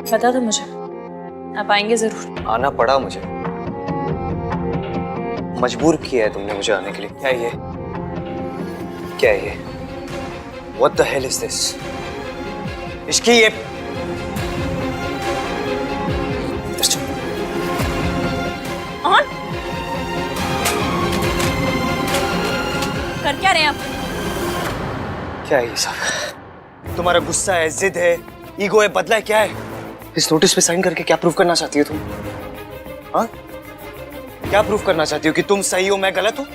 बता दो मुझे, आप आएंगे जरूर? आना पड़ा मुझे, मजबूर किया है तुमने मुझे आने के लिए। क्या ये, क्या ये? What the hell is this? इसकी ये कर क्या रहे हैं आप? क्या है ये सब? तुम्हारा गुस्सा है, जिद है, ईगो है, बदला है, क्या है? इस नोटिस पे साइन करके क्या प्रूव करना चाहती हो तुम? हाँ, क्या प्रूव करना चाहती हो कि तुम सही हो, मैं गलत हूँ?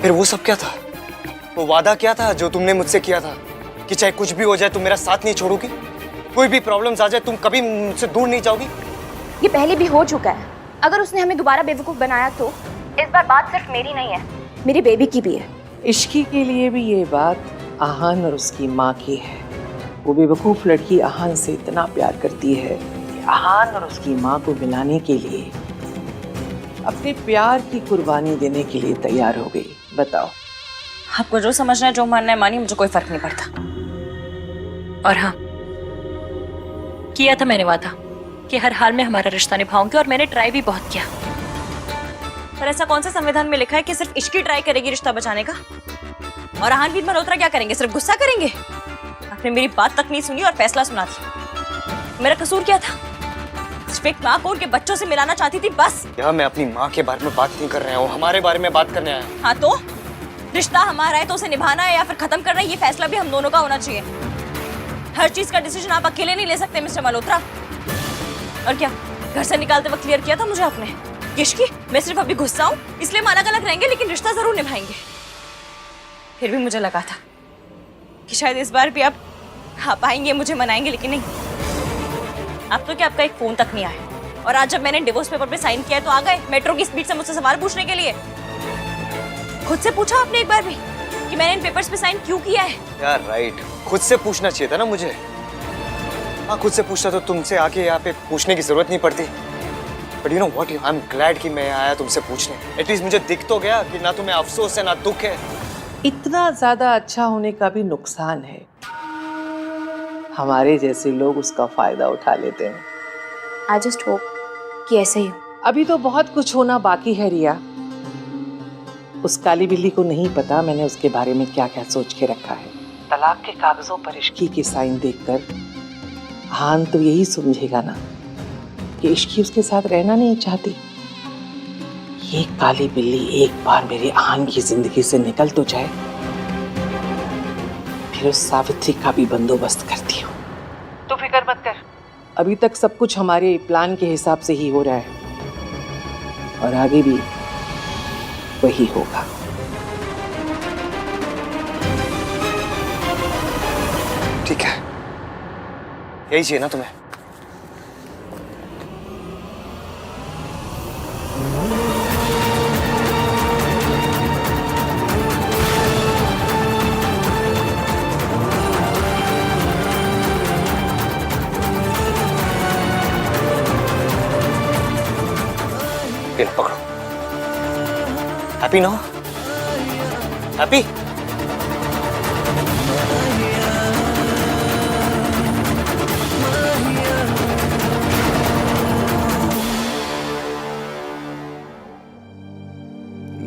फिर वो सब क्या था? वो वादा क्या था जो तुमने मुझसे किया था कि चाहे कुछ भी हो जाए तुम मेरा साथ नहीं छोड़ोगी, कोई भी प्रॉब्लम्स आ जाए तुम कभी मुझसे दूर नहीं जाओगी? ये पहले भी हो चुका है। अगर उसने हमें दोबारा बेवकूफ बनाया तो इस बार बात सिर्फ मेरी नहीं है, मेरी बेबी की भी है। इश्की के लिए भी ये बात आहान और उसकी माँ की है। वो बेवकूफ लड़की आहान से इतना प्यार करती है कि आहान और उसकी माँ को मिलाने के लिए अपने प्यार की कुर्बानी देने के लिए तैयार हो गई। बताओ, आपको जो समझना है, जो मानना है मानिए, मुझे कोई फर्क नहीं पड़ता। और हाँ, किया था मैंने वादा कि हर हाल में हमारा रिश्ता निभाऊंगी, और मैंने ट्राई भी बहुत किया। पर ऐसा कौन सा संविधान में लिखा है कि सिर्फ इश्क ही ट्राई करेगी रिश्ता बचाने का? और आहानवीर मल्होत्रा क्या करेंगे? सिर्फ गुस्सा करेंगे? आपने मेरी बात तक नहीं सुनी और फैसला सुना दिया। मेरा कसूर क्या था? सिर्फ एक माँ को उनके बच्चों से मिलाना चाहती थी, बस। यार मैं अपनी माँ के बारे में बात नहीं कर रहा हूँ, हमारे बारे में बात करने आया हूँ। हाँ तो रिश्ता हमारा है तो उसे निभाना है या फिर खत्म करना है, ये फैसला भी हम दोनों का होना चाहिए। हर चीज का डिसीजन आप अकेले नहीं ले सकते मिस्टर मल्होत्रा। और क्या घर से निकालते वक्त क्लियर किया था मुझे आपने? इश्की, मैं सिर्फ अभी गुस्सा हूँ इसलिए हम अलग अलग रहेंगे लेकिन रिश्ता जरूर निभाएंगे। फिर भी मुझे लगा था कि शायद इस बार भी आप आएंगे, मुझे मनाएंगे, लेकिन नहीं। अब तो क्या आपका एक फोन तक नहीं आया। और आज जब मैंने डिवोर्स पेपर पे साइन किया तो आ गए मेट्रो की स्पीड से मुझसे सवाल पूछने के लिए। खुद से पूछा आपने एक बार भी कि मैंने इन पेपर्स पे साइन क्यों किया है? यार राइट, खुद से पूछना चाहिए था ना मुझे। हाँ, खुद से पूछता तो तुमसे आके यहाँ पे पूछने की जरूरत नहीं पड़ती। But you know what, I am glad कि मैं आया तुमसे पूछने। एटलीस्ट मुझे दिख तो गया कि ना तुम्हें अफसोस है ना दुख है। इतना ज्यादा अच्छा होने का भी नुकसान है। हमारे जैसे लोग उसका फायदा उठा लेते हैं। आई जस्ट होप कि ऐसे ही हो। अभी तो बहुत कुछ होना बाकी है रिया। उस काली बिल्ली को नहीं पता मैंने उसके बारे में क्या क्या सोच के रखा है। तलाक के कागजों पर इश्की के साइन देखकर हान तो यही समझेगा ना कि इश्की उसके साथ रहना नहीं चाहती। ये काली बिल्ली एक बार मेरे आहान की जिंदगी से निकल तो जाए, फिर उस सावित्री का भी बंदोबस्त करती हूँ। तू फिक्र मत कर, अभी तक सब कुछ हमारे प्लान के हिसाब से ही हो रहा है और आगे भी वही होगा। ठीक है, यही चाहिए ना तुम्हें? ये पकड़ो। हैप्पी ना? हैप्पी?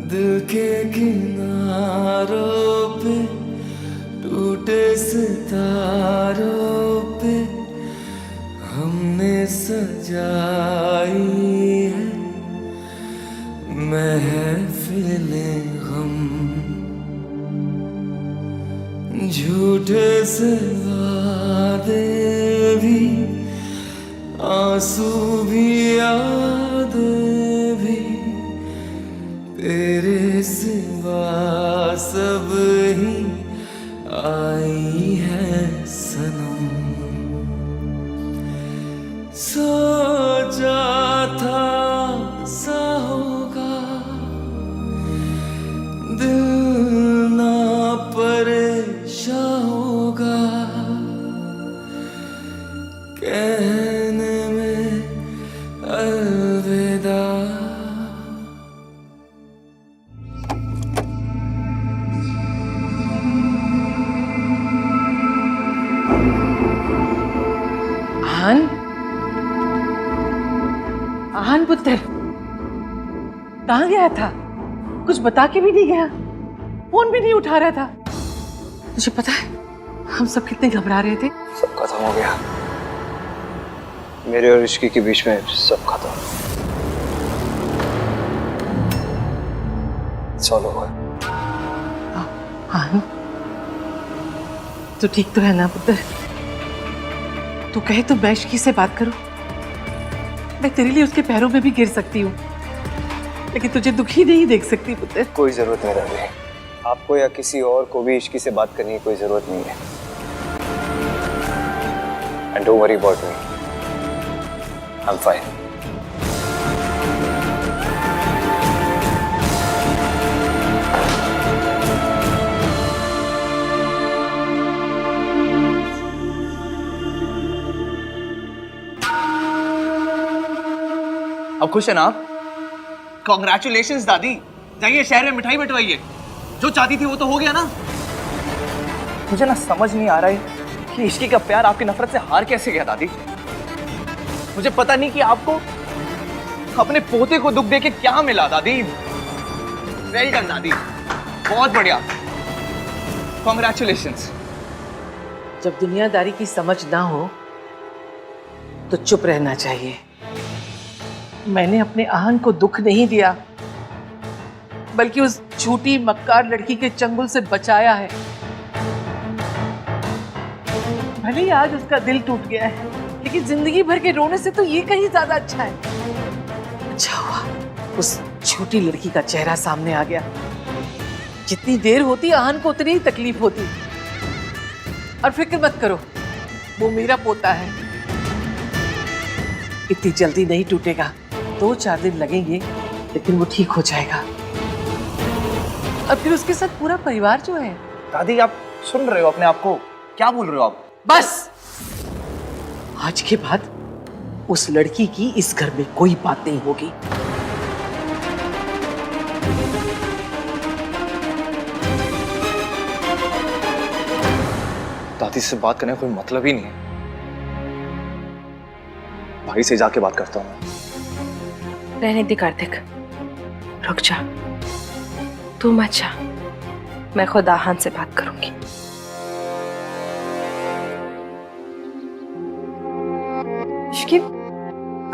दिल के किनारों पे टूटे सितारों पे हमने सजाई है महफिलें गम। झूठे से वादे भी, आंसू भी, यादें भी, तेरे सिवा सब ही आई है सनम। सोचा था सा होगा, दिल ना परेशान होगा, कहने में अलविदा। आहान, आहान पुत्र कहाँ गया था? कुछ बता के भी नहीं गया, फोन भी नहीं उठा रहा था। तुझे पता है हम सब कितने घबरा रहे थे। सब खत्म हो गया, मेरे और ऋषि के बीच में सब खत्म। चलो हाँ, तू ठीक तो है ना पुत्र? तू कहे तो मैं इश्की से बात करूं। मैं तेरे लिए उसके पैरों में भी गिर सकती हूँ, लेकिन तुझे दुखी नहीं देख सकती पुत्र। कोई जरूरत नहीं दादी, आपको या किसी और को भी इश्की से बात करने की कोई जरूरत नहीं है। And don't worry about me, I am fine. अब खुश है ना आप? कॉन्ग्रेचुलेशंस दादी, जाइए शहर में मिठाई बंटवाइए। जो चाहती थी वो तो हो गया ना। मुझे ना समझ नहीं आ रहा है कि इश्की का प्यार आपकी नफरत से हार कैसे गया दादी। मुझे पता नहीं कि आपको अपने पोते को दुख देके क्या मिला दादी। वेल डन दादी, बहुत बढ़िया, कॉन्ग्रेचुलेशंस। जब दुनियादारी की समझ ना हो तो चुप रहना चाहिए। मैंने अपने आहन को दुख नहीं दिया, बल्कि उस झूठी मक्कार लड़की के चंगुल से बचाया है। भले ही आज उसका दिल टूट गया है, लेकिन जिंदगी भर के रोने से तो ये कहीं ज्यादा अच्छा है। अच्छा हुआ उस झूठी लड़की का चेहरा सामने आ गया। जितनी देर होती आहन को उतनी ही तकलीफ होती। और फिक्र मत करो, वो मेरा पोता है, इतनी जल्दी नहीं टूटेगा। 2-4 दिन लगेंगे, लेकिन वो ठीक हो जाएगा। और फिर उसके साथ पूरा परिवार जो है। दादी आप सुन रहे हो अपने आप को? क्या बोल रहे हो आप? बस आज के बाद उस लड़की की इस घर में कोई बात नहीं होगी। दादी से बात करने का कोई मतलब ही नहीं है। भाई से जाके बात करता हूँ। रहने दे कार्तिक, रुक जा, तू मत जा, मैं खुद आहान से बात करूंगी। इश्की,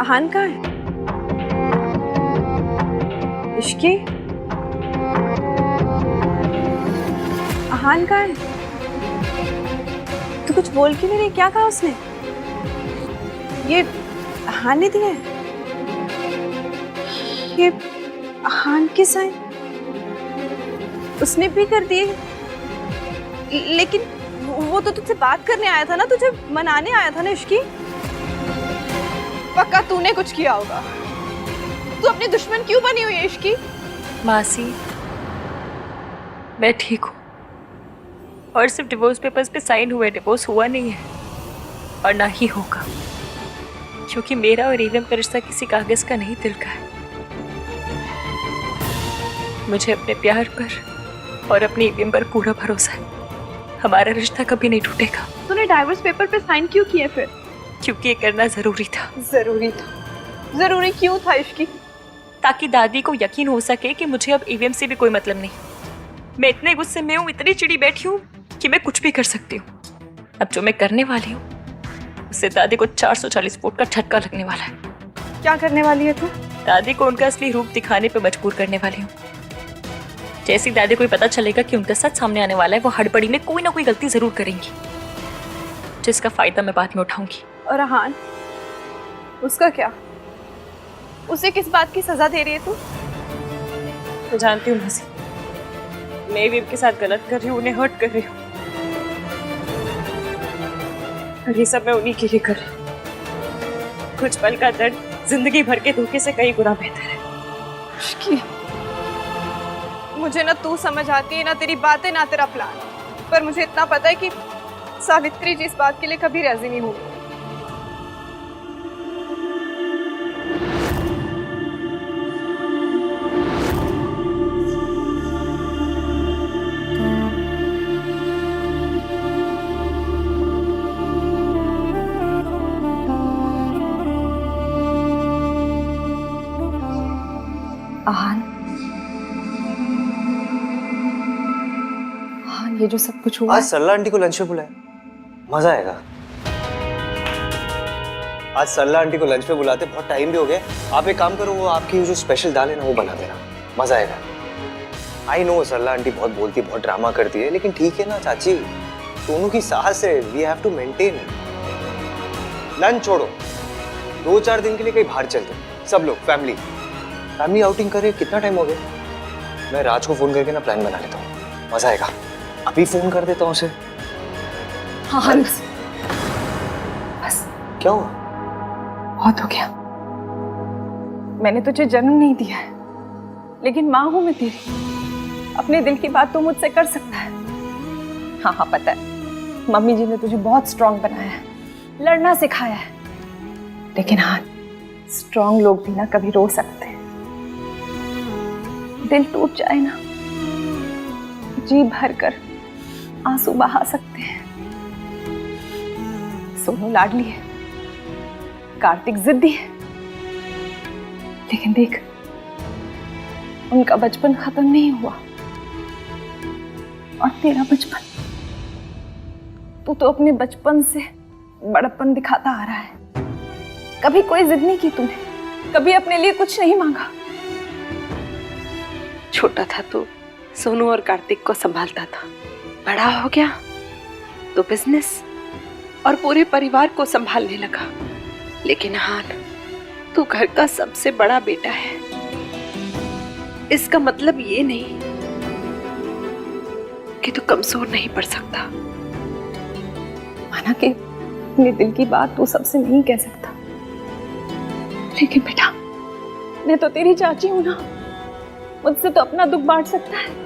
आहान कहाँ है? इश्की, आहान कहाँ है? तू कुछ बोल क्यों नहीं रही? क्या कहा उसने? ये आहान ने दिया है? ये आहान के साइन उसने भी कर दिए, लेकिन वो तो तुझसे बात करने आया था ना, तुझे मनाने आया था ना इश्की। पक्का तूने कुछ किया होगा। तू अपनी दुश्मन क्यों बनी हुई है इश्की? मासी, मैं ठीक हूँ और सिर्फ डिवोर्स पेपर्स पे साइन हुए, डिवोर्स हुआ नहीं है और ना ही होगा, क्योंकि मेरा और ईवीएम का रिश्ता किसी कागज का नहीं, दिल का है। मुझे अपने प्यार पर और अपने ईवीएम पर पूरा भरोसा है। हमारा रिश्ता कभी नहीं टूटेगा। तूने डाइवोर्स पेपर पे साइन क्यों किए फिर? क्योंकि ये करना जरूरी था। जरूरी था? जरूरी क्यों था इश्की? ताकि दादी को यकीन हो सके कि मुझे अब ईवीएम से भी कोई मतलब नहीं। मैं इतने गुस्से में हूँ, इतनी चिड़ी बैठी हूँ कि मैं कुछ भी कर सकती हूँ। अब जो मैं करने वाली हूँ उससे दादी को 440 वोट का झटका लगने वाला है। क्या करने वाली है तू? दादी को उनका असली रूप दिखाने पे मजबूर करने वाली हूँ। जैसी दादी को ही पता चलेगा कि उनका सच सामने आने वाला है, वो हड़बड़ी में कोई ना कोई गलती जरूर करेंगी, जिसका फायदा मैं बाद में उठाऊंगी। और आहान, उसका क्या? उसे किस बात की सजा दे रही है तू? मैं जानती हूँ मसी, मैं ईवीएम के साथ गलत कर रही हूँ, उन्हें हर्ट कर रही हूँ, और ये सब मैं उन्हीं के लिए कर रही हूँ। कुछ पल का दर्द जिंदगी भर के धोखे से कहीं गुना बेहतर है। इश्की, मुझे ना तू समझ आती है, ना तेरी बातें, ना तेरा प्लान, पर मुझे इतना पता है कि सावित्री जी इस बात के लिए कभी राजी नहीं होगी। ये जो सब कुछ हुआ आज सरला आंटी को लंच पे बुलाए, मजा आएगा। आज सरला आंटी को लंच पे बुलाते, बहुत टाइम भी हो गया। आप एक काम करो, वो आपकी जो स्पेशल दाल है ना वो बना देना, मजा आएगा। आई नो सरला आंटी बहुत बोलती है, बहुत ड्रामा करती है, लेकिन ठीक है ना चाची, दोनों की साहस है, we have to maintain. Lunch छोड़ो, 2-4 दिन के लिए कहीं बाहर चलते, सब लोग फैमिली आउटिंग करे। कितना टाइम हो गया? मैं राज को फोन करके ना प्लान बना लेता हूँ, मजा आएगा। अभी फोन कर देता हूँ उसे। हाँ हाँ बस बस, क्या हुआ? बहुत हो गया। मैंने तुझे जन्म नहीं दिया है, लेकिन माँ हूं मैं तेरी। अपने दिल की बात तो मुझसे कर सकता है। हाँ हाँ पता है, मम्मी जी ने तुझे बहुत स्ट्रांग बनाया है, लड़ना सिखाया है। लेकिन हाँ, स्ट्रांग लोग भी ना कभी रो सकते हैं। दिल टूट जाए ना, जी भर कर आंसू बहा सकते हैं। सोनू लाडली है, कार्तिक जिद्दी है, लेकिन देख, उनका बचपन खत्म नहीं हुआ। और तेरा बचपन, तू तो अपने बचपन से बड़प्पन दिखाता आ रहा है। कभी कोई जिद नहीं की तूने, कभी अपने लिए कुछ नहीं मांगा। छोटा था तो सोनू और कार्तिक को संभालता था, बड़ा हो गया तो बिजनेस और पूरे परिवार को संभालने लगा। लेकिन हाँ, तू घर का सबसे बड़ा बेटा है, इसका मतलब ये नहीं कि तू कमजोर नहीं पड़ सकता। माना कि अपने दिल की बात तू सबसे नहीं कह सकता, लेकिन बेटा, मैं तो तेरी चाची हूं ना, मुझसे तो अपना दुख बांट सकता है।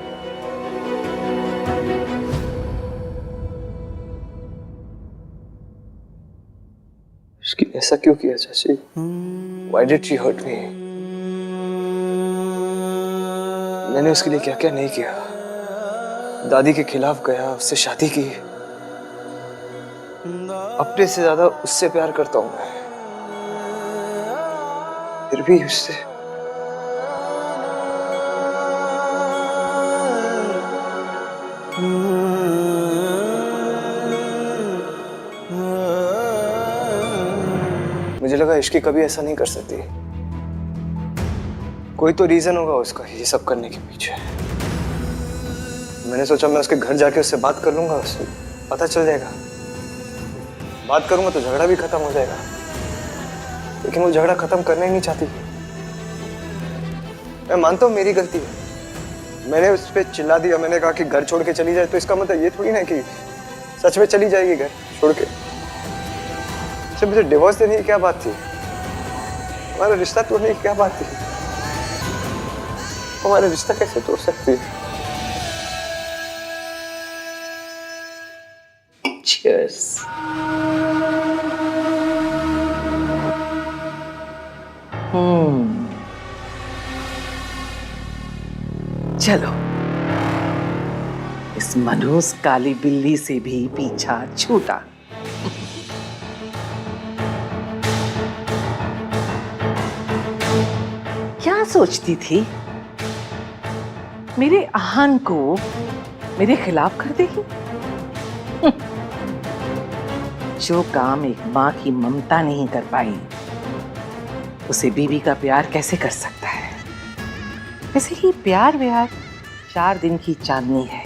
उसकी ऐसा क्यों किया चाची? Why did she hurt me? मैंने उसके लिए क्या क्या नहीं किया। दादी के खिलाफ गया, उससे शादी की, अपने से ज्यादा उससे प्यार करता हूं मैं, फिर भी उससे मुझे लगा इश्की कभी ऐसा नहीं कर सकती। कोई तो रीजन होगा उसका ये सब करने के पीछे। मैंने सोचा मैं उसके घर जाके उससे बात कर लूंगा, उससे पता चल जाएगा। बात करूंगा तो झगड़ा भी खत्म हो जाएगा, लेकिन वो झगड़ा खत्म करना ही नहीं चाहती। मैं मानता हूँ मेरी गलती है, मैंने उस पर चिल्ला दिया, मैंने कहा कि घर छोड़ के चली जाए, तो इसका मतलब ये थोड़ी ना कि सच में चली जाएगी घर छोड़ के। सिर्फ मुझे डिवोर्स देने की क्या बात थी? हमारा रिश्ता तोड़ने की क्या बात थी? हमारा रिश्ता कैसे तोड़ सकती है? Cheers. चलो, इस मनहूस काली बिल्ली से भी पीछा छूटा। क्या सोचती थी? मेरे आहन को मेरे खिलाफ कर देगी? जो काम एक माँ की ममता नहीं कर पाई, उसे बीवी का प्यार कैसे कर सकता है? वैसे ही प्यार 4 दिन की चांदनी है,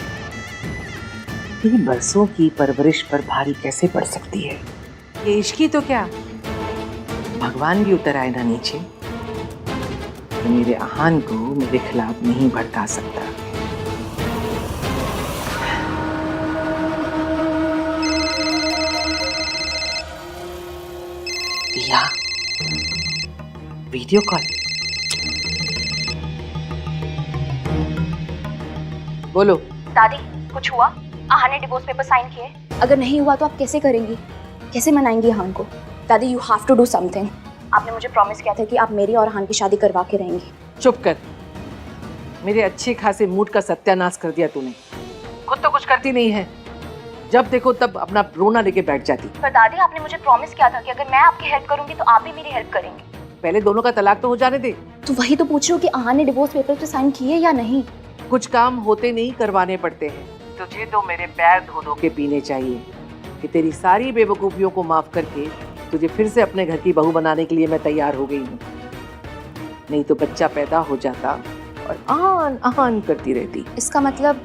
3 बरसों की परवरिश पर भारी कैसे पड़ सकती है? ये इश्की तो क्या, भगवान भी उतर आए ना नीचे, तो मेरे आहान को मेरे खिलाफ नहीं भड़का सकता। या वीडियो कॉल। बोलो। दादी, कुछ हुआ? आहा ने डिवोर्स पेपर साइन किए? अगर नहीं हुआ तो आप कैसे करेंगी? कैसे मनाएंगी आहान को? दादी, you have to do something. आपने मुझे प्रॉमिस किया था कि आप मेरी और आहान की शादी करवा के रहेंगी। चुप कर, मेरे अच्छे खासे मूड का सत्यानाश कर दिया तूने। खुद तो कुछ करती नहीं है, जब देखो तब अपना रोना लेके बैठ जाती। पर दादी, आपने मुझे प्रॉमिस किया था कि अगर मैं आपकी हेल्प करूंगी तो आप भी मेरी हेल्प करेंगी। पहले दोनों का तलाक तो हो जाने दे। तो वही तो पूछ रही हूँ कि आहान ने डिवोर्स पेपर पे साइन किए या नहीं। कुछ काम होते नहीं करवाने पड़ते हैं। तुझे तो मेरे पैर धो धो के पीने चाहिए कि तेरी सारी बेवकूफियों को माफ करके तुझे फिर से अपने घर की बहू बनाने के लिए मैं तैयार हो गई हूँ। नहीं तो बच्चा पैदा हो जाता और आन आन करती रहती। इसका मतलब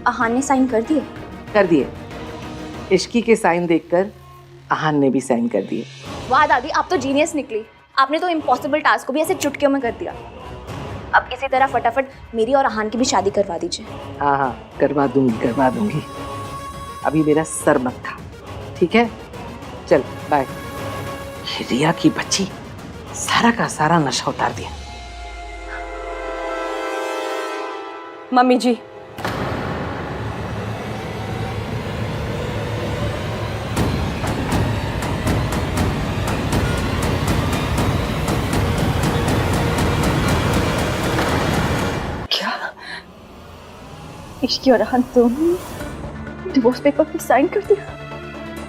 आहान ने साइन कर दिए? कर दिए। इश्की के साइन देखकर आहान ने भी साइन कर दिए। वाह दादी, आप तो जीनियस निकली। आपने तो इम्पॉसिबल टास्क को भी ऐसे चुटकियों में कर दिया। अब इसी तरह फटाफट मेरी और आहान की भी शादी करवा दीजिए। हाँ हाँ, करवा दूंगी। अभी मेरा सर मत था, ठीक है? चल बाय। रिया की बच्ची सारा का सारा नशा उतार दिया। मम्मी जी, इश्की और अहन दोनों डिवोर्स पेपर पे साइन कर दिया।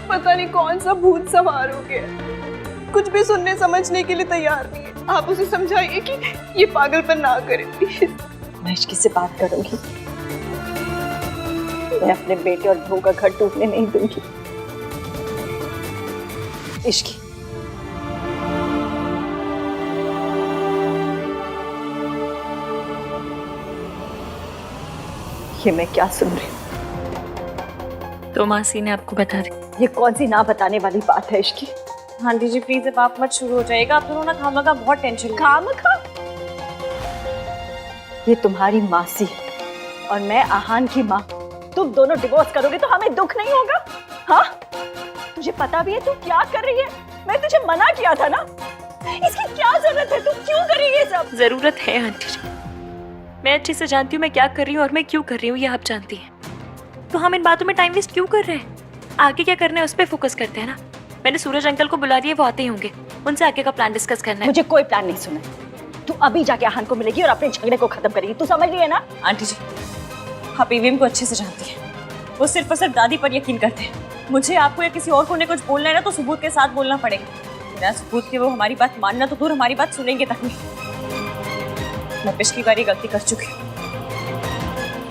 पता नहीं कौन सा भूत सवार हो गया, कुछ भी सुनने समझने के लिए तैयार नहीं है। आप उसे समझाइए कि ये पागलपन ना करे प्लीज। मैं इश्की से बात करूंगी। मैं अपने बेटे और बहू का घर टूटने नहीं दूंगी। इश्की, ये मैं क्या सुन रही हूँ? तो मासी ने आपको बता दी। ये कौन सी ना बताने वाली बात है इश्की? आंटी जी प्लीज अब आप मत शुरू हो जाएगा। आप दोनों ना खामा का बहुत टेंशन। खामखा? ये तुम्हारी मासी और मैं आहान की माँ। तुम दोनों डिवोर्स करोगे तो हमें दुख नहीं होगा? हाँ, तुझे पता भी है तू क्या कर रही है? मैं तुझे मना किया था ना। इसकी क्या जरूरत है? तू क्यों कर रही है ये सब? जरूरत है आंटी जी, मैं अच्छे से जानती हूँ मैं क्या कर रही हूँ और मैं क्यों कर रही हूँ, ये आप जानती हैं। तो हम इन बातों में टाइम वेस्ट क्यों कर रहे हैं? आगे क्या करना है उस पर फोकस करते हैं ना। मैंने सूरज अंकल को बुला दिया, वो आते ही होंगे। उनसे आगे का प्लान डिस्कस करना है। मुझे कोई प्लान नहीं सुना। तू अभी जाके आहान को मिलेगी और अपने झगड़े को खत्म करेगी। तू समझ रही है ना? आंटी जी आप ईवीएम को अच्छे से जानती हैं, वो सिर्फ और सिर्फ दादी पर यकीन करते हैं। मुझे आपको या किसी और को ने कुछ बोलना है ना तो सबूत के साथ बोलना पड़ेगा। बिना सबूत के वो हमारी बात मानना तो दूर, हमारी बात सुनेंगे तक नहीं। मैं पिछली बार ये गलती कर चुकी हूँ।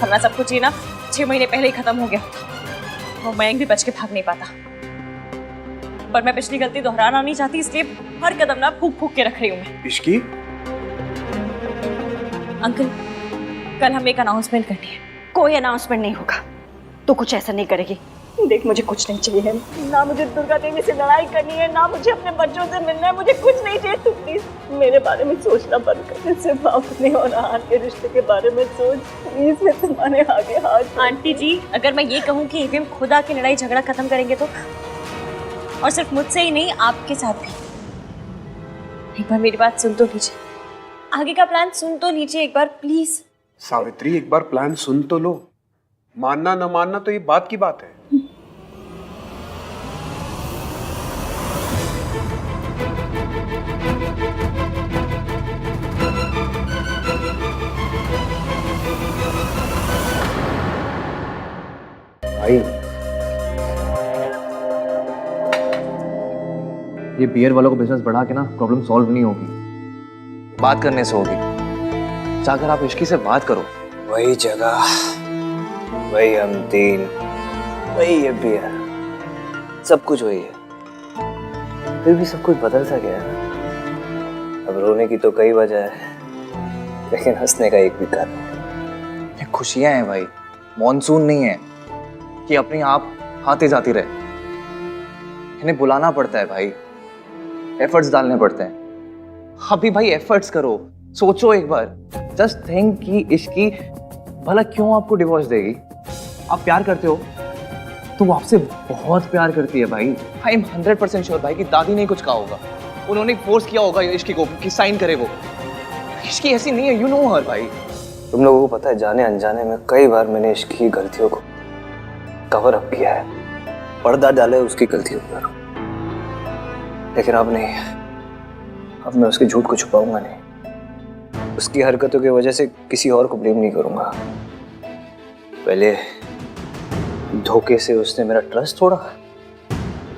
वरना सब कुछ ये ना 6 महीने पहले ही खत्म हो गया होता। वो मयंक भी बच के भाग नहीं पाता। पर मैं पिछली गलती दोहराना नहीं चाहती, इसलिए हर कदम ना फूक फूक के रख रही हूँ मैं। इश्की? अंकल कल हमें एक अनाउंसमेंट करनी है। कोई अनाउंसमेंट नहीं होगा। तू कुछ ऐसा नहीं करेगी। देख, मुझे कुछ नहीं चाहिए। ना मुझे दुर्गा देवी से लड़ाई करनी है, ना मुझे अपने बच्चों से मिलना है। मुझे कुछ नहीं चाहिए। तू प्लीज मेरे बारे में सोचना बंद कर। सिर्फ अपने और आहान के रिश्ते के बारे में सोच प्लीज। मैं तुम्हारे आगे हाथ। आंटी जी अगर मैं ये कहूँ कि ईवीएम खुद आके लड़ाई झगड़ा खत्म करेंगे तो, और सिर्फ मुझसे ही नहीं आपके साथ भी। एक बार मेरी बात सुन तो लीजिए, आगे का प्लान सुन तो लीजिए एक बार प्लीज। सावित्री, एक बार प्लान सुन तो लो। मानना न मानना तो ये बात की बात है। भाई ये बियर वालों को बिजनेस बढ़ा के ना प्रॉब्लम सॉल्व नहीं होगी, बात करने से होगी। जाकर आप इश्की से बात करो। वही जगह, वही हम तीन, वही ये बियर, सब कुछ वही है। फिर भी सब कुछ बदलता गया है। अब रोने की तो कई वजह है, लेकिन हंसने का एक भी कारण नहीं। ये खुशियां हैं भाई, मॉनसून नहीं है कि अपने आप आते जाती रहे। इन्हें बुलाना पड़ता है भाई, एफर्ट्स डालने पड़ते हैं। अभी भाई एफर्ट्स करो, सोचो एक बार। जस्ट थिंक कि इश्की भला क्यों आपको डिवोर्स देगी? आप प्यार करते हो तो वो आपसे बहुत प्यार करती है भाई। आई एम 100% श्योर भाई कि दादी ने कुछ कहा होगा, उन्होंने फोर्स किया होगा इश्की को कि साइन करे वो। इश्की ऐसी नहीं है, यू नो हर भाई। तुम लोगों को पता है, जाने अनजाने में कई बार मैंने इश्की की गलतियों को कवर अप किया है, पर्दा डाला है उसकी गलतियों पर। लेकिन अब नहीं, अब मैं उसके झूठ को छुपाऊंगा नहीं। उसकी हरकतों की वजह से किसी और को ब्लेम नहीं करूंगा। पहले धोखे से उसने मेरा ट्रस्ट तोड़ा,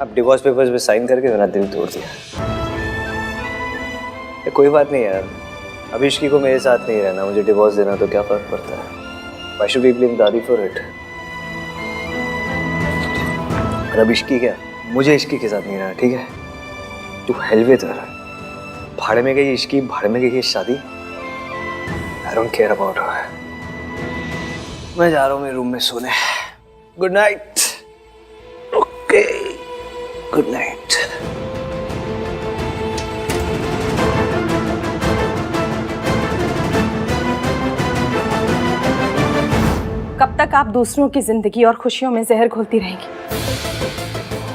अब डिवोर्स पेपर्स पे साइन करके मेरा दिल तोड़ दिया। कोई बात नहीं यार, अब इश्की को मेरे साथ नहीं रहना, मुझे डिवोर्स देना तो क्या फर्क पड़ता है। Why should we blame दादी for it? और अब इश्की क्या, मुझे इश्की के साथ नहीं रहा, ठीक है? तू हेलवेट रहा, भाड़ में गई इश्की, भाड़ में गई ये शादी। I don't care about her. मैं जा रहा हूँ मेरे रूम में सोने। Good night. Okay, good night. कब तक आप दूसरों की जिंदगी और खुशियों में जहर घोलती रहेंगी?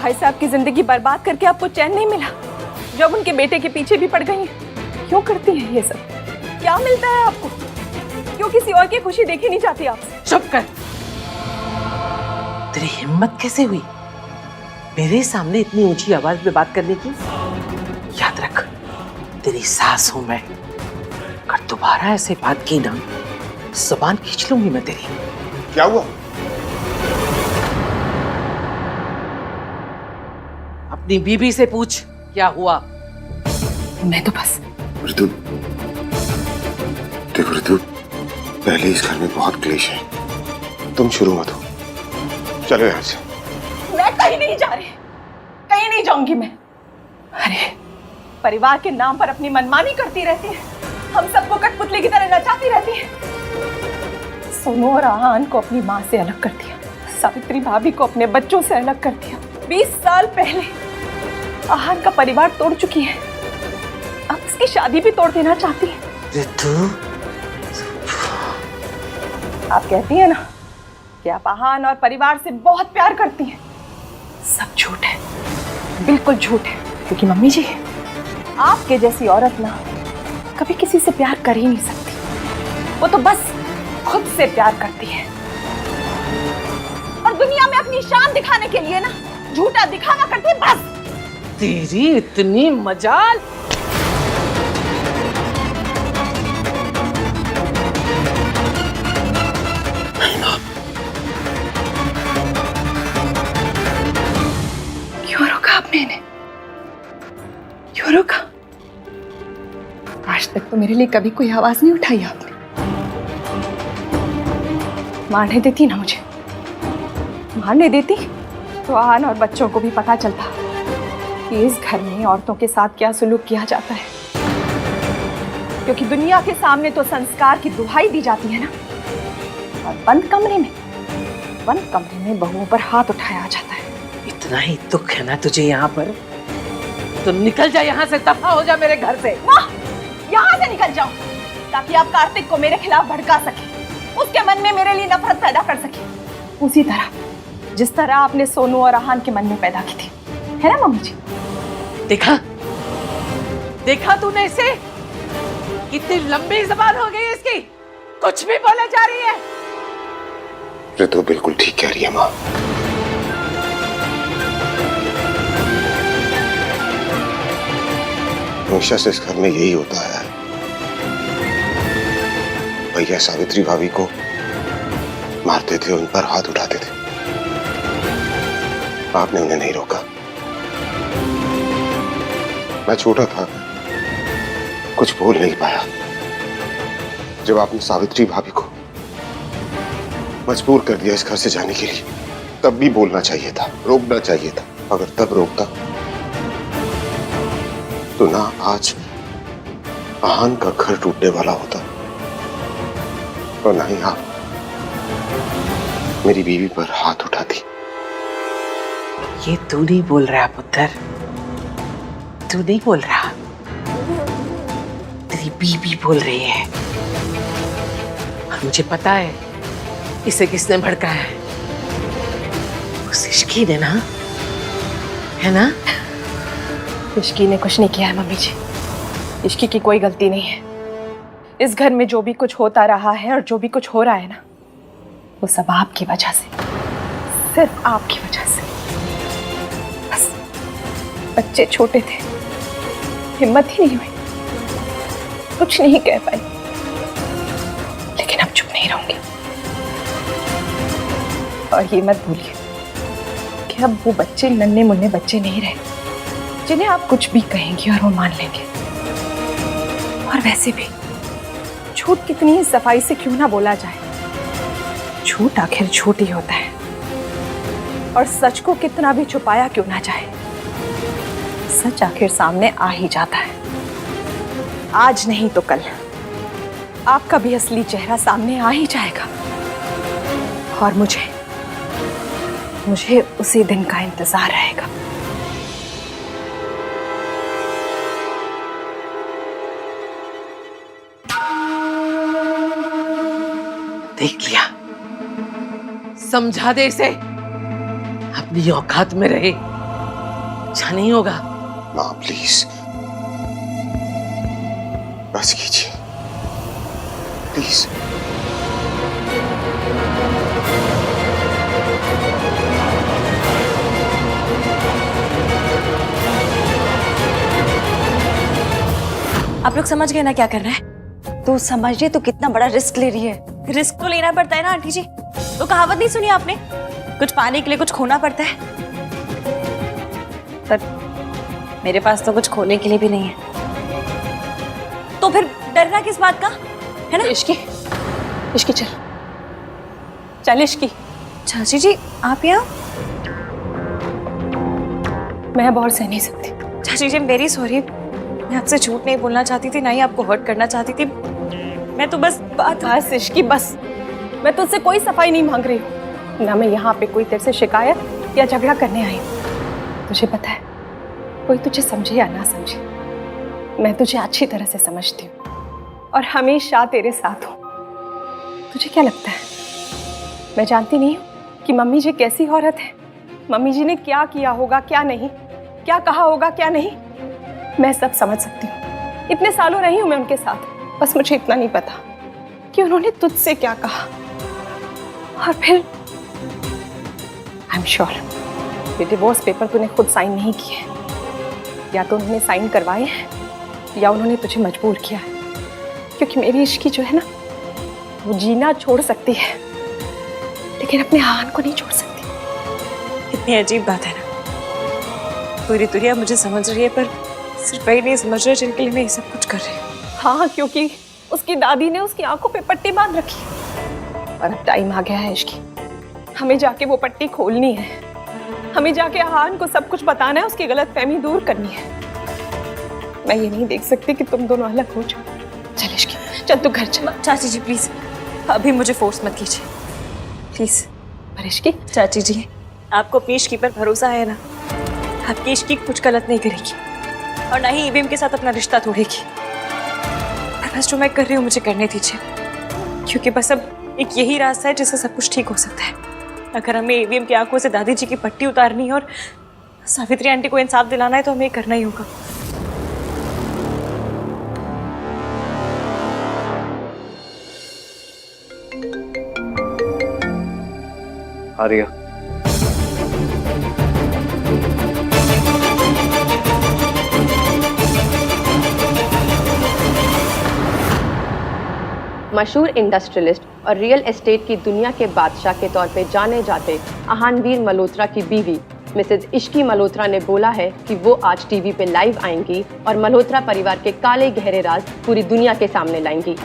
भाई साहब की जिंदगी बर्बाद करके आपको चैन नहीं मिला, जब उनके बेटे के पीछे भी पड़ गई हैं। क्यों करती हैं ये सब? क्या मिलता है आपको? क्यों किसी और की खुशी देखी नहीं चाहती आपसे? चुप कर। तेरी हिम्मत कैसे हुई मेरे सामने इतनी ऊंची आवाज में बात करने की? याद रख, तेरी सास हूं मैं। अगर दोबारा ऐसे बात की ना, जुबान खींच लूंगी मैं तेरी। क्या हुआ? अपनी बीबी से पूछ क्या हुआ। मैं तो बस ऋतु, देखो ऋतु, पहले इस घर में बहुत क्लेश है, तुम शुरू मत हो। चलो यहाँ से। मैं कहीं नहीं जा रही, कहीं नहीं जाऊंगी मैं। अरे परिवार के नाम पर अपनी मनमानी करती रहती है, हम सबको कठपुतली की तरह नचाती रहती है। सोनू और आहान को अपनी माँ से अलग कर दिया, सावित्री भाभी को अपने बच्चों से अलग कर दिया। 20 साल पहले आहान का परिवार तोड़ चुकी है, अब उसकी शादी भी तोड़ देना चाहती है। ऋतु, आप कहती हैं ना कि आप आहान और परिवार से बहुत प्यार करती हैं, सब झूठ है, बिल्कुल झूठ है। क्योंकि मम्मी जी, आपके जैसी औरत ना कभी किसी से प्यार कर ही नहीं सकती। वो तो बस खुद से प्यार करती है, और दुनिया में अपनी शान दिखाने के लिए ना झूठा दिखावा करती है बस। तेरी इतनी मजाल। क्यों रोका आपने इन्हें? क्यों रोका? आज तक तो मेरे लिए कभी कोई आवाज नहीं उठाई आपने। मारने देती ना मुझे, मारने देती तो आहान और बच्चों को भी पता चलता कि इस घर में औरतों के साथ क्या सुलूक किया जाता है। क्योंकि दुनिया के सामने तो संस्कार की दुहाई दी जाती है ना, और बंद कमरे में बहुओं पर हाथ उठाया जाता है। इतना ही दुख है ना तुझे यहाँ पर, तो निकल जा यहाँ से, दफा हो जा मेरे घर से। माँ, यहाँ से निकल जाओ ताकि आप कार्तिक को मेरे खिलाफ भड़का सके, उसके मन में मेरे लिए नफरत पैदा कर सके, उसी तरह जिस तरह आपने सोनू और आहान के मन में पैदा की थी, है ना मम्मी जी? देखा तूने इसे? कितनी लंबी जबान हो गई इसकी, कुछ भी बोले जा रही है। ऋतु बिल्कुल ठीक कह रही है माँ। हमेशा से इस घर में यही होता है, भैया सावित्री भाभी को मारते थे, उन पर हाथ उठाते थे, आपने उन्हें नहीं रोका। मैं छोटा था, कुछ बोल नहीं पाया। जब आपने सावित्री भाभी को मजबूर कर दिया इस घर से जाने के लिए, तब भी बोलना चाहिए था, रोकना चाहिए था। अगर तब रोकता तो ना आज आहान का घर टूटने वाला होता, और ना ही आप मेरी बीवी पर हाथ उठाती। ये तू नहीं बोल रहा पुत्र, तू नहीं बोल रहा, तेरी बीबी बोल रही है। और मुझे पता है इसे किसने भड़का है, उस इश्की ने ना, है ना? इश्की ने कुछ नहीं किया है मम्मी जी, इश्की की कोई गलती नहीं है। इस घर में जो भी कुछ होता रहा है और जो भी कुछ हो रहा है ना, वो सब आपकी वजह से, सिर्फ आपकी वजह से। बस बच्चे छोटे थे, हिम्मत ही नहीं हुई, कुछ नहीं कह पाई, लेकिन अब चुप नहीं रहूंगी। और ये मत भूलिए कि अब वो बच्चे नन्हे मुन्ने बच्चे नहीं रहे जिन्हें आप कुछ भी कहेंगी और वो मान लेंगे। और वैसे भी झूठ कितनी ही सफाई से क्यों ना बोला जाए, झूठ आखिर झूठ ही होता है। और सच को कितना भी छुपाया क्यों ना जाए, सच आखिर सामने आ ही जाता है। आज नहीं तो कल आपका भी असली चेहरा सामने आ ही जाएगा, और मुझे उसी दिन का इंतजार रहेगा। देख लिया, समझा दे इसे, अपनी औकात में रहे, अच्छा नहीं होगा। माँ प्लीज बस कीजिए प्लीज। आप लोग समझ गए ना क्या कर रहे हैं? तू समझ रही तो कितना बड़ा रिस्क ले रही है। रिस्क तो लेना पड़ता है ना आंटी जी। वो कहावत नहीं सुनी आपने, कुछ पाने के लिए कुछ खोना पड़ता है। पर मेरे पास तो कुछ खोने के लिए भी नहीं है, तो फिर डरना किस बात का है ना? इश्की चल इश्की। चाची जी आप यहाँ? मैं अब और सह नहीं सकती। चाची जी वेरी सॉरी, मैं आपसे झूठ नहीं बोलना चाहती थी, ना ही आपको हर्ट करना चाहती थी। मैं तो बस इश्की बस, मैं तुझसे कोई सफाई नहीं मांग रही हूँ, ना मैं यहाँ पे कोई तेरे से शिकायत या झगड़ा करने आई हूँ। तुझे पता है, कोई तुझे समझे या ना समझे, मैं तुझे अच्छी तरह से समझती हूँ और हमेशा तेरे साथ हूँ। तुझे क्या लगता है मैं जानती नहीं हूँ कि मम्मी जी कैसी औरत है? मम्मी जी ने क्या किया होगा, क्या नहीं, क्या कहा होगा, क्या नहीं, मैं सब समझ सकती हूँ। इतने सालों रही हूँ मैं उनके साथ, बस मुझे इतना नहीं पता कि उन्होंने तुझसे क्या कहा। और फिर आई एम श्योर ये डिवोर्स पेपर तूने खुद साइन नहीं किए, या तो उन्होंने साइन करवाए हैं या उन्होंने तुझे मजबूर किया है। क्योंकि मेरी इश्की जो है ना, वो जीना छोड़ सकती है लेकिन अपने आहान को नहीं छोड़ सकती। कितनी अजीब बात है ना, पूरी दुनिया मुझे समझ रही है पर सिर्फ वही नहीं समझ रहे जिनके लिए मैं ये सब कुछ कर रही हूँ। हाँ, क्योंकि उसकी दादी ने उसकी आंखों पे पट्टी बांध रखी और अब टाइम आ गया है इश्की, हमें जाके वो पट्टी खोलनी है, हमें जाके आहान को सब कुछ बताना है, उसकी गलतफहमी दूर करनी है। मैं ये नहीं देख सकती कि तुम दोनों अलग हो जाओ। चल इश्की, चल तू घर चल। चाची जी प्लीज अभी मुझे फोर्स मत कीजिए प्लीज। पर इश्की, चाची जी आपको अपनी इश्की पर भरोसा है ना? आपकी इश्की कुछ गलत नहीं करेगी और ना ही ईवीएम के साथ अपना रिश्ता तोड़ेगी। बस जो मैं कर रही हूँ मुझे करने दीजिए, क्योंकि बस अब एक यही रास्ता है जिससे सब कुछ ठीक हो सकता है। अगर हमें ईवीएम की आंखों से दादी जी की पट्टी उतारनी है और सावित्री आंटी को इंसाफ दिलाना है तो हमें ये करना ही होगा। आर्या, मशहूर इंडस्ट्रियलिस्ट और रियल एस्टेट की दुनिया के बादशाह के तौर पे जाने जाते आहानवीर मल्होत्रा की बीवी मिसेज इश्की मल्होत्रा ने बोला है कि वो आज टीवी पे लाइव आएंगी और मल्होत्रा परिवार के काले गहरे राज पूरी दुनिया के सामने लाएंगी।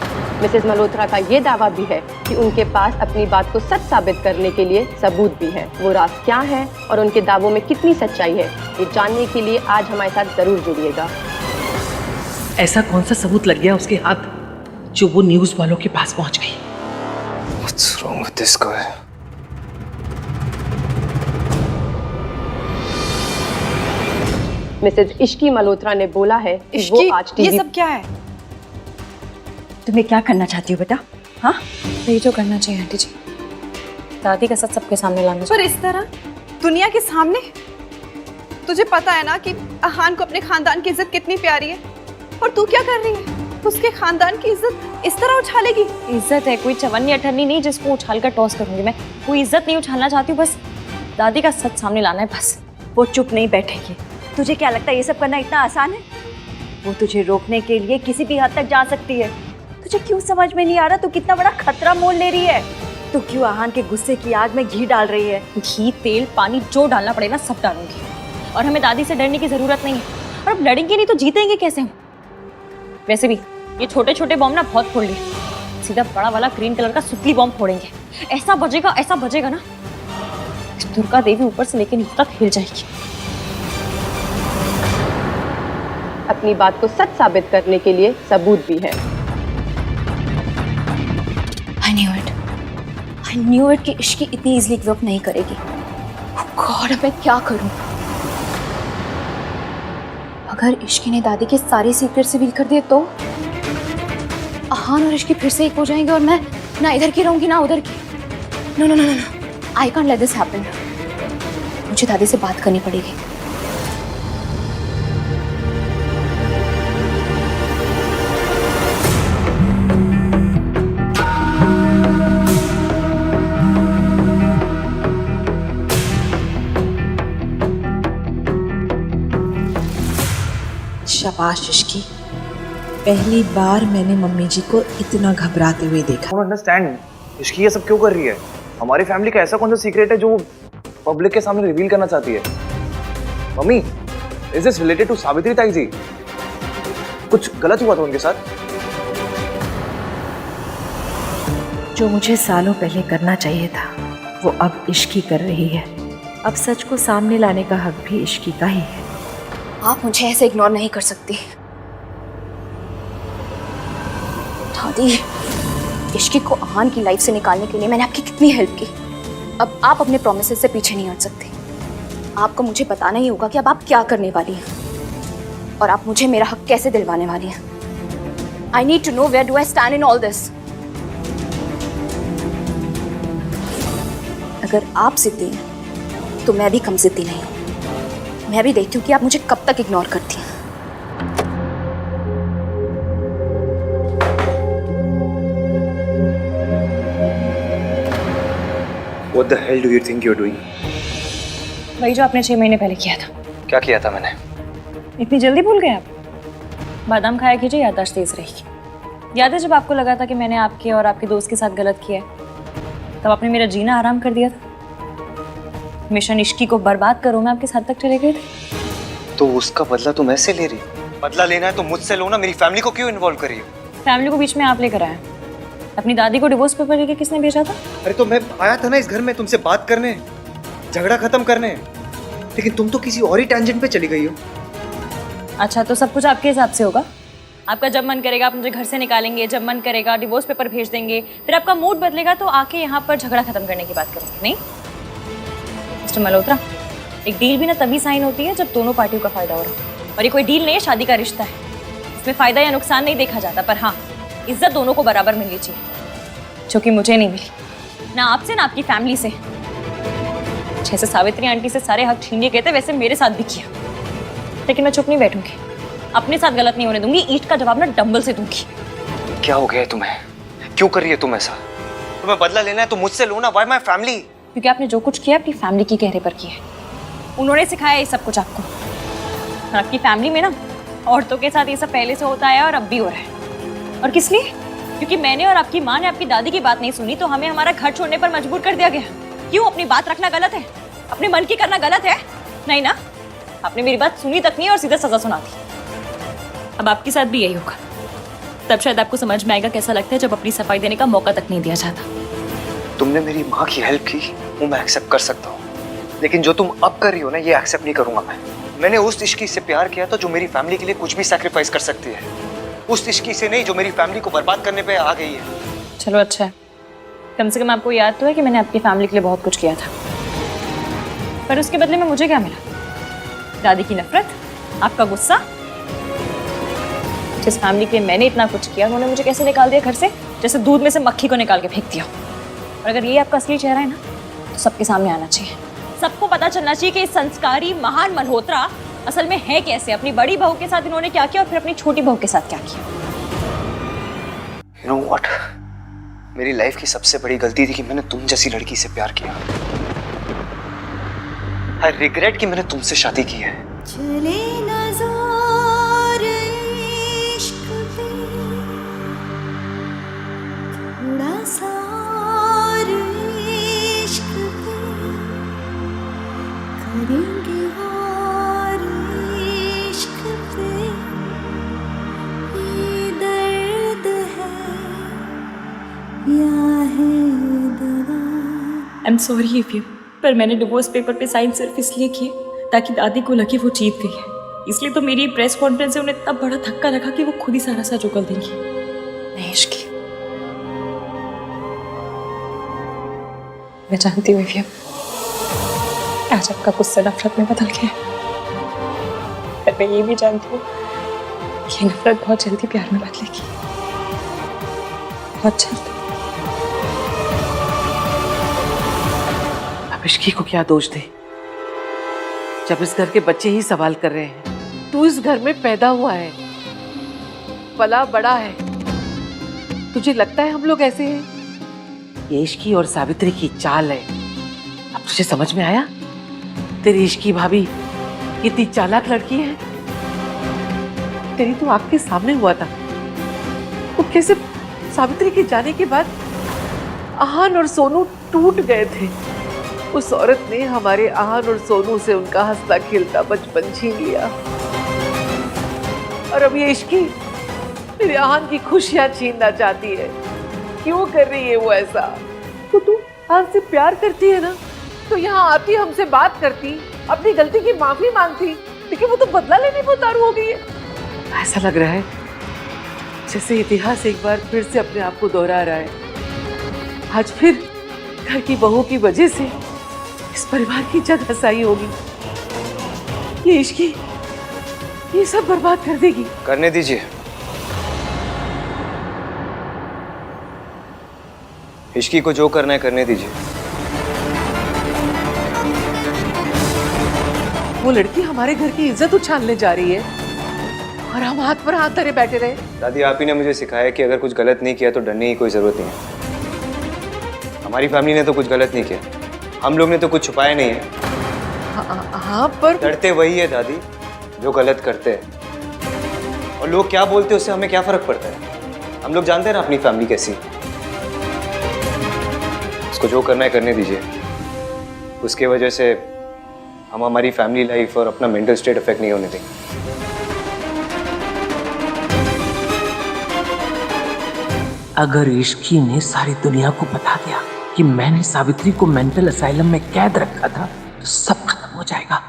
मिसेज मल्होत्रा का ये दावा भी है कि उनके पास अपनी बात को सच साबित करने के लिए सबूत भी है। वो राज क्या है और उनके दावों में कितनी सच्चाई है, ये जानने के लिए आज हमारे साथ जरूर जुड़िएगा। ऐसा कौन सा सबूत लग गया उसके हाथ जो वो न्यूज वालों के पास पहुंच गई? What's wrong with this guy? Mrs Ishki Malhotra ने बोला है कि वो आज टीवी। ये सब क्या है? तुम्हें क्या करना चाहती हो बेटा? हाँ, यही जो करना चाहिए आंटी जी, दादी का सच सबके सामने लाना चाहिए। पर इस तरह दुनिया के सामने? तुझे पता है ना कि आहान को अपने खानदान की इज्जत कितनी प्यारी है, और तू क्या कर रही है? उसके खानदान की इज्जत इस तरह उछालेगी? इज्जत है कोई चवन्नी अठन्नी नहीं जिसको उछाल कर टॉस करूंगी मैं। कोई इज्जत नहीं उछालना चाहती हूँ, बस दादी का सच सामने लाना है बस। वो चुप नहीं बैठेगी। तुझे क्या लगता है ये सब करना इतना आसान है? वो तुझे रोकने के लिए किसी भी हद तक जा सकती है। तुझे क्यों समझ में नहीं आ रहा तू कितना बड़ा खतरा मोल ले रही है? तू क्यों आहान के गुस्से की आग में घी डाल रही है? घी तेल पानी जो डालना पड़े ना सब डालूंगी, और हमें दादी से डरने की जरूरत नहीं है। और अब लड़ेंगे नहीं तो जीतेंगे कैसे हम? वैसे भी ये छोटे छोटे बॉम्ब ना बहुत फोड़ लिए, सीधा बड़ा वाला ग्रीन कलर का सुतली बॉम्ब फोड़ेंगे। ऐसा बजेगा ना दुर्गा देवी ऊपर से लेकर नीचे तक हिल जाएगी। अपनी बात को सच साबित करने के लिए सबूत भी है। I knew it कि इश्की इतनी इजीली गिव अप नहीं करेगी। गॉड, मैं क्या करूं? अगर इश्की ने दादी के सारे सीक्रेट्स रिवील कर दिए तो अहान और इश्की फिर से एक हो जाएंगे और मैं ना इधर की रहूंगी ना उधर की। No no no no, I can't let this happen. मुझे दादी से बात करनी पड़ेगी। शाबाश इश्की, पहली बार मैंने मम्मी जी को इतना घबराते हुए देखा। अंडरस्टैंड इश्की ये सब क्यों कर रही है? हमारी फैमिली का ऐसा कौन सा सीक्रेट है जो पब्लिक के सामने रिवील करना चाहती है? Mummy, is this related to Savitri tai ji? कुछ गलत हुआ था उनके साथ? जो मुझे सालों पहले करना चाहिए था वो अब इश्की कर रही है। अब सच को सामने लाने का हक भी इश्की का ही है। आप मुझे ऐसे इग्नोर नहीं कर सकती दादी। इश्की को अहान की लाइफ से निकालने के लिए मैंने आपकी कितनी हेल्प की। अब आप अपने प्रोमिसेस से पीछे नहीं हट सकते। आपको मुझे बताना ही होगा कि अब आप क्या करने वाली हैं और आप मुझे मेरा हक कैसे दिलवाने वाली हैं। I need to know where do I stand in all this. अगर आप जिद्दी हैं तो मैं भी कम जिद्दी नहीं हूं। मैं भी देखती हूँ कि आप मुझे कब तक इग्नोर करती हैं। What the hell do you think you're doing? वही जो आपने 6 महीने पहले किया था। क्या किया था मैंने? इतनी जल्दी भूल गए आप? बादाम खाया कीजिए, याददाश्त तेज रहेगी। याद है जब आपको लगा था कि मैंने आपके और आपके दोस्त के साथ गलत किया है, तब आपने मेरा जीना आराम कर दिया था। मिशन इश्की को बर्बाद करो मैं आपके साथ तक चले गए थे। तो उसका बदला तुम ऐसे ले रही हो? बदला लेना है तो मुझसे लो ना, मेरी फैमिली को क्यों इन्वॉल्व कर रही हो? फैमिली को बीच में आप लेकर आए। अपनी दादी को डिवोर्स पेपर लेके किसने भेजा था? अरे तो मैं आया था ना इस घर में तुमसे बात करने, झगड़ा खत्म करने, लेकिन तुम तो किसी और ही टेंजेंट पे चली गई हो। अच्छा, तो सब कुछ आपके हिसाब से होगा? आपका जब मन करेगा आप मुझे घर से निकालेंगे, जब मन करेगा डिवोर्स पेपर भेज देंगे, फिर आपका मूड बदलेगा तो आके यहाँ पर झगड़ा खत्म करने की बात करेंगे, नहीं? मिस्टर मल्होत्रा, एक डील भी ना तभी साइन होती है जब दोनों पार्टियों का फायदा हो रहा है। और ये कोई डील नहीं है, शादी का रिश्ता है। इसमें फायदा या नुकसान नहीं देखा जाता, पर हाँ, इज्जत दोनों को बराबर मिलनी चाहिए, जो कि मुझे नहीं मिली, ना आपसे ना आपकी फैमिली से। जैसे सावित्री आंटी से सारे हक छीने गए थे वैसे मेरे साथ भी किया। लेकिन मैं चुप नहीं बैठूंगी, अपने साथ गलत नहीं होने दूंगी। ईंट का जवाब ना डंबल से दूंगी। क्या हो गया है तुम्हें? क्यों कर रही है तुम ऐसा? तुम्हें बदला लेना है तो मुझसे लो ना। Why my family? क्योंकि आपने जो कुछ किया अपनी फैमिली की कहने पर किया है। उन्होंने सिखाया ये सब कुछ आपको। और आपकी फैमिली में ना औरतों के साथ ये सब पहले से होता है और अब भी हो रहा है। और किस लिए? क्योंकि मैंने और आपकी माँ ने आपकी दादी की बात नहीं सुनी तो हमें हमारा घर छोड़ने पर मजबूर कर दिया गया। क्यों? अपनी बात रखना गलत है? अपने मन की करना गलत है? नहीं ना, आपने मेरी बात सुनी तक नहीं और सीधा सजा सुना दी। अब आपके साथ भी यही होगा। तब शायद आपको समझ में आएगा कैसा लगता है जब अपनी सफाई देने का मौका तक नहीं दिया जाता। तुमने मेरी माँ की हेल्प की वो मैं एक्सेप्ट कर सकता हूँ, लेकिन जो तुम अब कर रही हो ना ये एक्सेप्ट नहीं करूंगा मैं। मैंने उस इश्की से प्यार किया था जो मेरी फैमिली के लिए कुछ भी सैक्रिफाइस कर सकती है, उस इश्की से नहीं जो मेरी फैमिली को बर्बाद करने पे आ गई है। चलो अच्छा है, कम से कम आपको याद तो है कि मैंने आपकी फैमिली के लिए बहुत कुछ किया था। पर उसके बदले में मुझे क्या मिला? दादी की नफरत, आपका गुस्सा। जिस फैमिली के लिए मैंने इतना कुछ किया उन्होंने मुझे कैसे निकाल दिया घर से, जैसे दूध में से मक्खी को निकाल के फेंक दिया। और अगर ये आपका असली चेहरा है ना तो सबके सामने आना चाहिए। सबको पता चलना चाहिए कि इस संस्कारी महान मल्होत्रा असल में है कैसे। अपनी बड़ी बहू के साथ इन्होंने क्या किया और फिर अपनी छोटी बहू के साथ क्या किया। You know what? मेरी लाइफ की सबसे बड़ी गलती थी कि मैंने तुम जैसी लड़की से प्यार किया। I regret कि मैंने तुमसे शादी की है। चले नज़ार इश्क पे, थोड़ा सा और इश्क पे, करेंगे और इश्क पे, ये दर्द है या है दवा। I'm sorry if you पर मैंने डिवोर्स पेपर पे साइन सिर्फ इसलिए किए ताकि दादी को लगे वो जीत गई है। इसलिए तो मेरी प्रेस कॉन्फ्रेंस से उन्हें इतना बड़ा धक्का लगा कि वो खुद ही सारा सच उगल देंगी। नहीं इश्की, मैं जानती हूँ विवियन, आज आपका गुस्सा नफरत में बदल गया है, पर मैं ये भी जानती हूँ कि नफरत बहुत जल्दी प्यार में बदलेगी, बहुत जल्द। अब इश्की को क्या दोष दे जब इस घर के बच्चे ही सवाल कर रहे हैं। तू इस घर में पैदा हुआ है, पला बड़ा है, तुझे लगता है हम लोग ऐसे हैं? ये इश्की और सावित्री की चाल है। अब तुझे समझ में आया? तेरी इश्की भाभी कितनी चालाक लड़की है। तेरी तो आंख के सामने हुआ था वो कैसे सावित्री के जाने के बाद आहान और सोनू टूट गए थे। उस औरत ने हमारे आहान और सोनू से उनका हंसता खेलता बचपन छीन लिया, और अब ये इश्की मेरे आहान की खुशियां छीनना चाहती है। क्यों कर रही है वो ऐसा? तो तू आहान से प्यार करती है ना, तो यहाँ आती हमसे बात करती, अपनी गलती की माफी मांगती, लेकिन वो तो बदला लेने को उतारू हो गई है। ऐसा लग रहा है जैसे इतिहास एक बार फिर से अपने आप को दोहरा रहा है। आज फिर घर की बहू की वजह से इस परिवार की जग हसाई होगी। ये इश्की ये सब बर्बाद कर देगी। करने दीजिए, इश्की को जो करना है करने दीजिए। वो लड़की हमारे घर की इज्जत उछालने जा रही है और हम हाथ पर हाथ धरे बैठे रहे। दादी, आप ही ने मुझे सिखाया कि अगर कुछ गलत नहीं किया तो डरने की कोई जरूरत नहीं है। हमारी फैमिली ने तो कुछ गलत नहीं किया, हम लोग ने तो कुछ छुपाया नहीं है। हाँ पर डरते वही है दादी जो गलत करते हैं, और लोग क्या बोलते हैं उससे हमें क्या फर्क पड़ता है। हम लोग जानते हैं ना अपनी फैमिली कैसी। उसको जो करना है करने दीजिए। उसके वजह से हम हमारी फैमिली लाइफ और अपना मेंटल स्टेट अफेक्ट नहीं होने देंगे। अगर इश्की ने सारी दुनिया को बता दिया कि मैंने सावित्री को मेंटल असाइलम में कैद रखा था तो सब खत्म हो जाएगा।